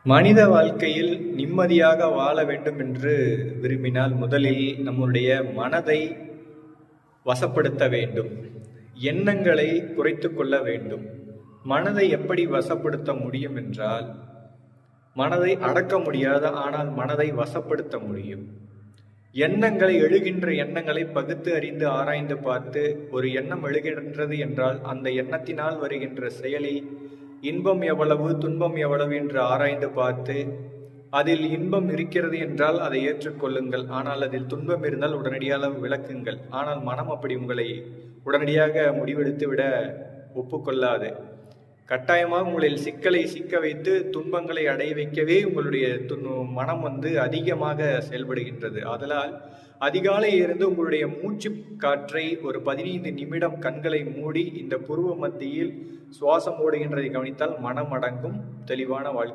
மனித வாழ்க்கையில் நிம்மதியாக வாழ வேண்டும் என்று விரும்பினால் முதலில் நம்முடைய மனதை வசப்படுத்த வேண்டும். எண்ணங்களை குறைத்து கொள்ள வேண்டும். மனதை எப்படி வசப்படுத்த முடியும் என்றால், மனதை அடக்க முடியாது, ஆனால் மனதை வசப்படுத்த முடியும். எழுகின்ற எண்ணங்களை பகுத்து அறிந்து ஆராய்ந்து பார்த்து, ஒரு எண்ணம் எழுகின்றது என்றால் அந்த எண்ணத்தினால் வருகின்ற செயலில் இன்பம் எவ்வளவு துன்பம் எவ்வளவு என்று ஆராய்ந்து பார்த்து, அதில் இன்பம் இருக்கிறது என்றால் அதை ஏற்றுக்கொள்ளுங்கள். ஆனால் அதில் துன்பம் இருந்தால் உடனடியாக விளக்குங்கள். ஆனால் மனம் அப்படி உங்களை உடனடியாக முடிவெடுத்து விட ஒப்புக்கொள்ளாது. கட்டாயமாக உங்களில் சிக்கலை சிக்க வைத்து துன்பங்களை அடைய வைக்கவே உங்களுடைய மனம் அதிகமாக செயல்படுகின்றது. அதனால் அதிகாலையில் இருந்து உங்களுடைய மூச்சு காற்றை ஒரு 15 நிமிடம் கண்களை மூடி இந்த புருவ மத்தியில் சுவாசம் ஓடுகின்றதை கவனித்தால் மனம் அடங்கும். தெளிவான வாழ்க்கை